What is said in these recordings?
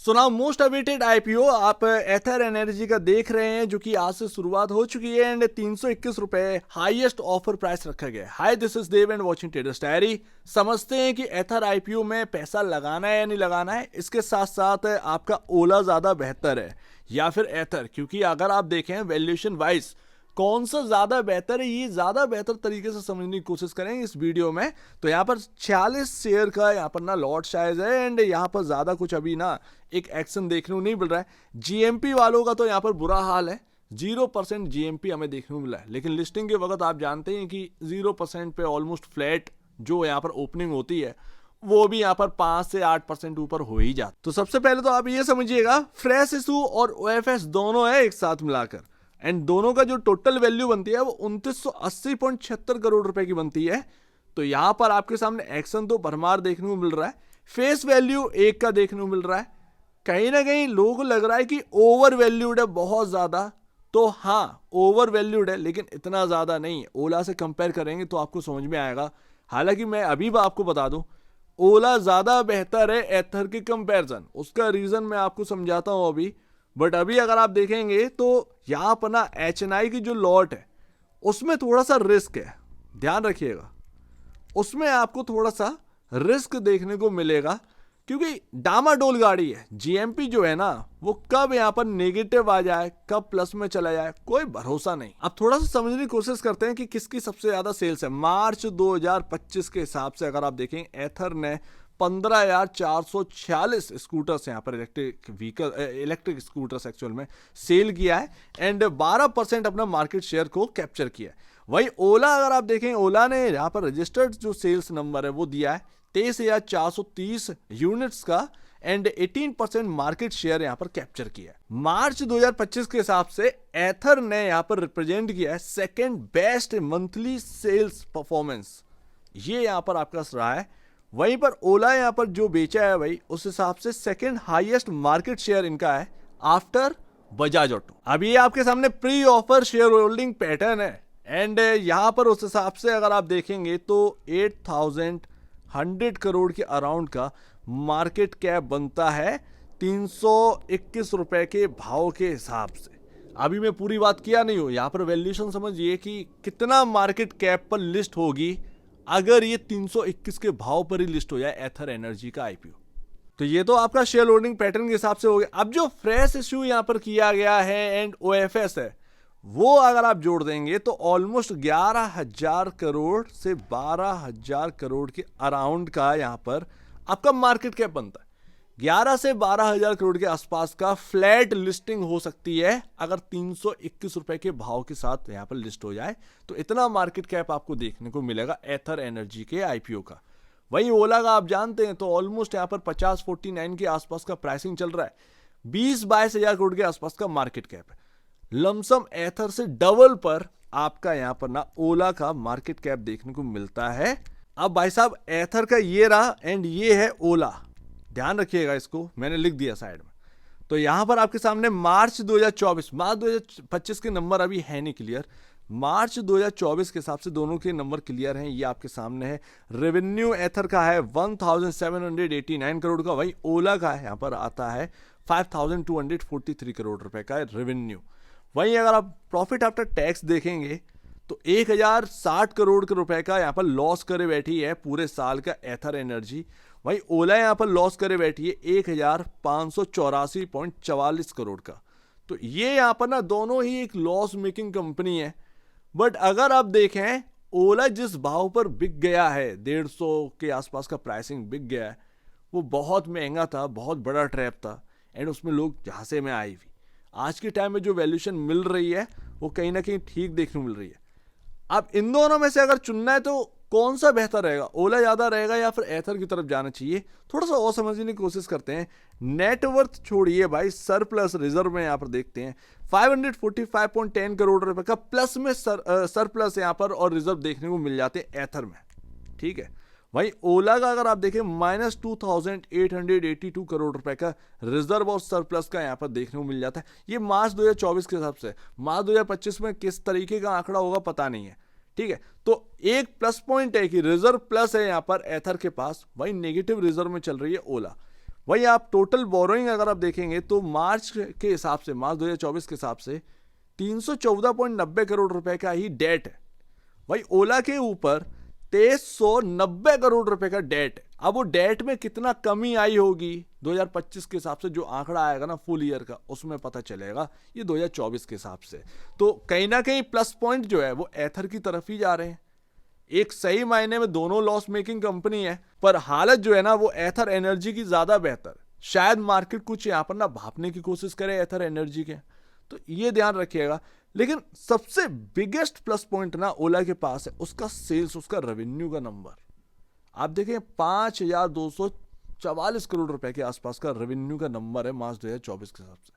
So now most awaited IPO आप एथर energy का देख रहे हैं, जो कि आज से शुरुआत हो चुकी है एंड 321 रुपए हाईएस्ट ऑफर प्राइस रखा गया है। Hi, this is Dev and watching Traders Diary. समझते हैं कि एथर आईपीओ में पैसा लगाना है या नहीं लगाना है। इसके साथ साथ आपका ओला ज्यादा बेहतर है या फिर एथर, क्योंकि अगर आप देखें वैल्यूएशन वाइज कौन सा ज्यादा बेहतर है, ये ज्यादा बेहतर तरीके से समझने की कोशिश करेंगे इस वीडियो में। तो यहाँ पर 46 शेयर का यहाँ पर ना लॉट साइज है एंड यहाँ पर ज्यादा कुछ अभी ना एक एक्शन देखने को नहीं मिल रहा है। जीएमपी वालों का तो यहाँ पर बुरा हाल है, 0% जीएमपी हमें देखने को मिला है, लेकिन लिस्टिंग के वक्त आप जानते हैं कि 0% पे ऑलमोस्ट फ्लैट जो यहाँ पर ओपनिंग होती है वो भी यहाँ पर 5 से 8% ऊपर हो ही जाता। तो सबसे पहले तो आप ये समझिएगा, फ्रेश इशू और ओएफएस दोनों है एक साथ मिलाकर एंड दोनों का जो टोटल वैल्यू बनती है वो 2980.76 करोड़ रुपए की बनती है। तो यहां पर आपके सामने एक्शन तो भरमार देखने को मिल रहा है, फेस वैल्यू एक का देखने को मिल रहा है। कहीं ना कहीं लोगों को लग रहा है कि ओवर वैल्यूड है बहुत ज्यादा। तो हाँ, ओवर वैल्यूड है लेकिन इतना ज्यादा नहीं है। ओला से कंपेयर करेंगे तो आपको समझ में आएगा। हालांकि मैं अभी भी आपको बता दूं, ओला ज्यादा बेहतर है एथर के कंपैरिजन। उसका रीजन मैं आपको समझाता हूं अभी। बट अभी अगर आप देखेंगे तो यहां पर ना एचएनआई की जो लॉट है उसमें थोड़ा सा रिस्क है, ध्यान रखिएगा। उसमें आपको थोड़ा सा रिस्क देखने को मिलेगा क्योंकि डामाडोल गाड़ी है। जीएमपी जो है ना वो कब यहां पर नेगेटिव आ जाए कब प्लस में चला जाए कोई भरोसा नहीं। अब थोड़ा सा समझने की कोशिश करते हैं कि किसकी सबसे ज्यादा सेल्स है। मार्च 2025 के हिसाब से अगर आप देखें, एथर ने 15,446 स्कूटर्स यहाँ पर इलेक्ट्रिक स्कूटर्स एक्चुअल में सेल किया है एंड 12% अपना मार्केट शेयर को कैप्चर किया है। वही ओला अगर आप देखें, ओला ने यहाँ पर रजिस्टर्ड जो सेल्स नंबर है वो दिया है 23,430 यूनिट्स का एंड 18% मार्केट शेयर यहाँ पर कैप्चर किया है। मार्च 2025 के हिसाब से एथर ने यहाँ पर रिप्रेजेंट किया है second best monthly sales performance, ये यहाँ पर आपका रहा है। वहीं पर ओला यहाँ पर जो बेचा है भाई उस हिसाब से सेकंड हाईएस्ट मार्केट शेयर इनका है आफ्टर बजाज ऑटो। अब ये आपके सामने pre offer share holding pattern है एंड यहाँ पर उस हिसाब से अगर आप देखेंगे तो 8,100 करोड़ के अराउंड का मार्केट कैप बनता है 321 रुपए के भाव के हिसाब से। अभी मैं पूरी बात किया नहीं हूं, यहाँ पर वैल्यूएशन समझिए कि कितना मार्केट कैप पर लिस्ट होगी अगर ये 321 के भाव पर ही लिस्ट हो जाए एथर एनर्जी का आईपीओ। तो ये तो आपका शेयर होल्डिंग पैटर्न के हिसाब से हो गया। अब जो फ्रेश इश्यू यहां पर किया गया है एंड ओएफएस है वो अगर आप जोड़ देंगे तो ऑलमोस्ट 11,000 करोड़ से 12,000 करोड़ के अराउंड का यहां पर आपका मार्केट कैप बनता है। 11 से 12,000 करोड़ के आसपास का फ्लैट लिस्टिंग हो सकती है अगर 321 रुपए के भाव के साथ यहां पर लिस्ट हो जाए। तो इतना मार्केट कैप आपको देखने को मिलेगा एथर एनर्जी के आईपीओ का। वहीं ओला का आप जानते हैं तो ऑलमोस्ट यहां पर 50-49 के आसपास का प्राइसिंग चल रहा है, 20-22 हजार करोड़ के आसपास का मार्केट कैप है। लमसम एथर से डबल पर आपका यहां पर ना ओला का मार्केट कैप देखने को मिलता है। अब भाई साहब एथर का ये रहा एंड ये है ओला, ध्यान रखिएगा इसको, मैंने लिख दिया साइड में। तो यहां पर आपके सामने मार्च 2025 के नंबर अभी है नहीं क्लियर। मार्च 2024 के हिसाब से दोनों के नंबर क्लियर हैं, ये आपके सामने है। रेवेन्यू एथर का है 1789 करोड़ का, वही ओला का है यहां पर आता है 5243 करोड़ रुपए का रेवेन्यू। वहीं अगर आप प्रॉफिट आफ्टर टैक्स देखेंगे तो 1060 करोड़ के रुपए का यहां पर लॉस करे बैठी है पूरे साल का एथर एनर्जी। वहीं ओला यहां पर लॉस करे बैठी है 1584.44 करोड़ का। तो ये यहां पर ना दोनों ही एक लॉस मेकिंग कंपनी है। बट अगर आप देखें ओला जिस भाव पर बिक गया है, 150 के आसपास का प्राइसिंग बिक गया है, वो बहुत महंगा था, बहुत बड़ा ट्रैप था एंड उसमें लोग जहां से में आई हुई। आज के टाइम में जो वैल्यूएशन मिल रही है वो कहीं ना कहीं ठीक देखने को मिल रही है। अब इन दोनों में से अगर चुनना है तो कौन सा बेहतर रहेगा, ओला ज्यादा रहेगा या फिर एथर की तरफ जाना चाहिए? थोड़ा सा और समझने की कोशिश करते हैं। नेटवर्थ छोड़िए भाई, सरप्लस रिजर्व में यहां पर देखते हैं 545.10 करोड़ रुपए का प्लस में सरप्लस यहां पर और रिजर्व देखने को मिल जाते हैं एथर में, ठीक है। वहीं ओला का अगर आप देखें -2882 करोड़ रुपए का रिजर्व और सरप्लस का यहां पर देखने को मिल जाता है। ये मार्च 2024 के हिसाब से, मार्च 2025 में किस तरीके का आंकड़ा होगा पता नहीं है, ठीक है। तो एक प्लस पॉइंट है कि रिजर्व प्लस है यहां पर एथर के पास, वही नेगेटिव रिजर्व में चल रही है ओला। वही आप टोटल बोरोइंग अगर आप देखेंगे तो मार्च के हिसाब से, मार्च 2024 के हिसाब से 314.90 करोड़ रुपए का ही डेट है। वही ओला के ऊपर 2390 करोड़ रुपए का डेट है। अब वो डेट में कितना कमी आई होगी 2025 के हिसाब से, जो आंकड़ा आएगा ना फुल ईयर का, उसमें पता चलेगा। ये 2024 के हिसाब से तो कहीं ना कहीं प्लस पॉइंट जो है वो एथर की तरफ ही जा रहे हैं। एक सही मायने में दोनों लॉस मेकिंग कंपनी है, पर हालत जो है ना वो एथर एनर्जी की ज्यादा बेहतर। शायद मार्केट कुछ यहां पर ना भापने की कोशिश करे एथर एनर्जी के, तो ये ध्यान रखिएगा। लेकिन सबसे बिगेस्ट प्लस पॉइंट ना ओला के पास है उसका सेल्स, उसका रेवेन्यू का नंबर। आप देखें 5244 करोड़ रुपए के आसपास का रेवेन्यू का नंबर है मार्च 2024 के हिसाब से।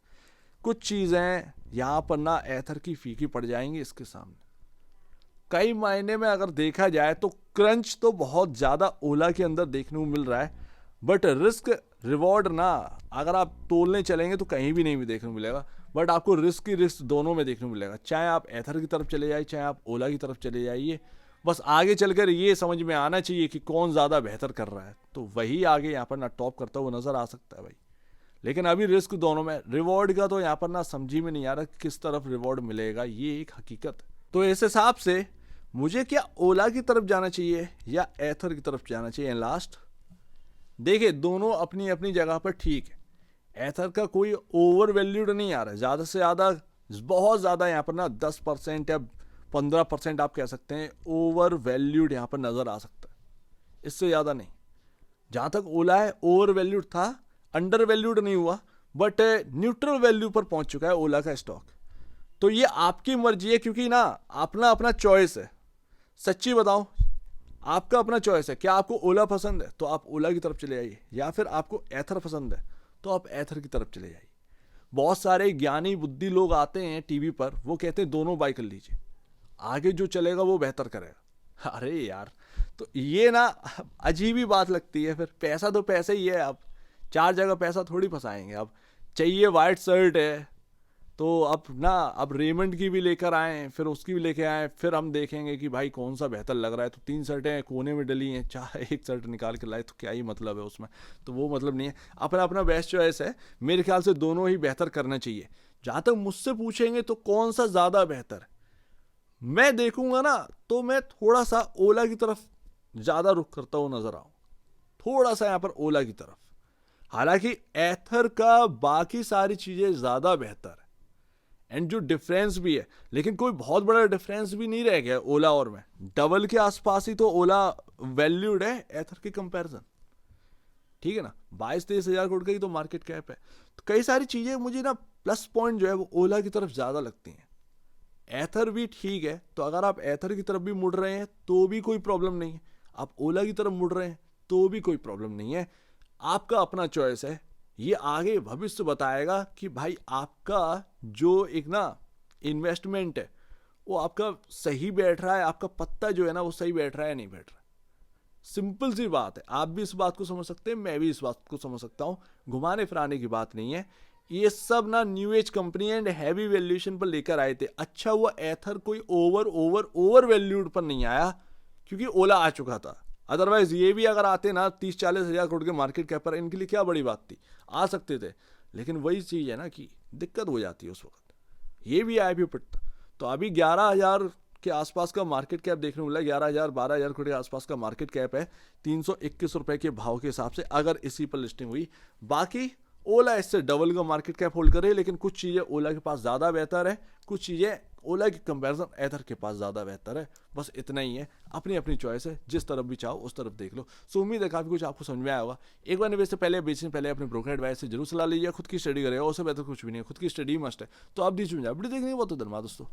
कुछ चीजें यहां पर ना एथर की फीकी पड़ जाएंगी इसके सामने। कई मायने में अगर देखा जाए तो क्रंच तो बहुत ज्यादा ओला के अंदर देखने को मिल रहा है, बट रिस्क रिवॉर्ड ना अगर आप तोलने चलेंगे तो कहीं भी नहीं भी देखने को मिलेगा। बट आपको रिस्क ही रिस्क दोनों में देखने को मिलेगा, चाहे आप एथर की तरफ चले जाइए चाहे आप ओला की तरफ चले जाइए। बस आगे चलकर ये समझ में आना चाहिए कि कौन ज्यादा बेहतर कर रहा है, तो वही आगे यहाँ पर ना टॉप करता हुआ नजर आ सकता है भाई। लेकिन अभी रिस्क दोनों में, रिवॉर्ड का तो यहाँ पर ना समझी में नहीं आ रहा किस तरफ रिवॉर्ड मिलेगा, ये एक हकीकत। तो इस हिसाब से मुझे क्या ओला की तरफ जाना चाहिए या एथर की तरफ जाना चाहिए लास्ट? देखिए दोनों अपनी अपनी जगह पर ठीक है। एथर का कोई ओवर वैल्यूड नहीं आ रहा है, ज़्यादा से ज़्यादा बहुत ज़्यादा यहाँ पर ना 10% या 15% आप कह सकते हैं ओवर वैल्यूड यहाँ पर नज़र आ सकता है, इससे ज़्यादा नहीं। जहाँ तक ओला है ओवर वैल्यूड था, अंडर वैल्यूड नहीं हुआ, बट न्यूट्रल वैल्यू पर पहुँच चुका है ओला का स्टॉक। तो ये आपकी मर्जी है, क्योंकि ना अपना अपना चॉइस है। सच्ची बताऊं, आपका अपना चॉइस है। क्या आपको ओला पसंद है तो आप ओला की तरफ चले जाइए, या फिर आपको एथर पसंद है तो आप एथर की तरफ चले जाइए। बहुत सारे ज्ञानी बुद्धि लोग आते हैं टीवी पर, वो कहते हैं दोनों बाय कर लीजिए, आगे जो चलेगा वो बेहतर करेगा। अरे यार, तो ये ना अजीब ही बात लगती है। फिर पैसा तो पैसा ही है, आप चार जगह पैसा थोड़ी फंसाएंगे। अब चाहिए वाइट शर्ट है तो अब रेमंड की भी लेकर आए, फिर उसकी भी लेके आए, फिर हम देखेंगे कि भाई कौन सा बेहतर लग रहा है। तो 3 शर्टें कोने में डली हैं, चाहे एक शर्ट निकाल के लाए तो क्या ही मतलब है उसमें, तो वो मतलब नहीं है। अपना अपना बेस्ट चॉइस है। मेरे ख्याल से दोनों ही बेहतर करना चाहिए। जहाँ तक मुझसे पूछेंगे तो कौन सा ज़्यादा बेहतर है, मैं देखूंगा ना तो मैं थोड़ा सा ओला की तरफ ज़्यादा रुख करता हुआ नजर आऊँ, थोड़ा सा यहाँ पर ओला की तरफ। हालांकि एथर का बाकी सारी चीज़ें ज़्यादा बेहतर है, एंड जो डिफरेंस भी है, लेकिन कोई बहुत बड़ा डिफरेंस भी नहीं रह गया ओला और में। डबल के आसपास ही तो ओला वैल्यूड है एथर की कंपैरिजन, ठीक है ना। 22-23 हजार करोड़ का ही तो मार्केट कैप है। तो कई सारी चीजें मुझे ना प्लस पॉइंट जो है वो ओला की तरफ ज्यादा लगती हैं। एथर भी ठीक है, तो अगर आप एथर की तरफ भी मुड़ रहे हैं तो भी कोई प्रॉब्लम नहीं है, आप ओला की तरफ मुड़ रहे हैं तो भी कोई प्रॉब्लम नहीं है। आपका अपना चॉइस है, ये आगे भविष्य बताएगा कि भाई आपका जो एक ना इन्वेस्टमेंट है वो आपका सही बैठ रहा है, आपका पत्ता जो है ना वो सही बैठ रहा है या नहीं बैठ रहा है। सिंपल सी बात है, आप भी इस बात को समझ सकते हैं, मैं भी इस बात को समझ सकता हूँ, घुमाने फिराने की बात नहीं है। ये सब ना new age company and heavy valuation पर लेकर आए थे। अच्छा हुआ एथर कोई ओवर वैल्यूड पर नहीं आया, क्योंकि ओला आ चुका था। अदरवाइज ये भी अगर आते ना 30-40 हजार करोड़ के मार्केट कैप पर, इनके लिए क्या बड़ी बात थी, आ सकते थे। लेकिन वही चीज़ है ना कि दिक्कत हो जाती है उस वक्त, ये भी आईपीओ पिटता। तो अभी 11,000 के आसपास का मार्केट कैप देखने को मिला, 11,000 12,000 करोड़ के आसपास का मार्केट कैप है 321 रुपए के भाव के हिसाब से, अगर इसी पर लिस्टिंग हुई। बाकी ओला इससे डबल का मार्केट कैप होल्ड कर रही है, लेकिन कुछ चीज़ें ओला के पास ज़्यादा बेहतर है, कुछ चीज़ें ओला की कंपैरिजन एथर के पास ज़्यादा बेहतर है। बस इतना ही है, अपनी अपनी चॉइस है, जिस तरफ भी चाहो उस तरफ देख लो। सो उम्मीद है काफ़ी कुछ आपको समझ में आया होगा। एक बार निवेश से पहले, बेचने से पहले अपने ब्रोकर एडवाइस से जरूर सलाह लीजिए। खुद की स्टडी करेगा, उससे बेहतर कुछ भी नहीं है, खुद की स्टडी मस्ट है। तो आप बीच में जाए, बड़ी देखने बहुत धन्यवाद दोस्तों।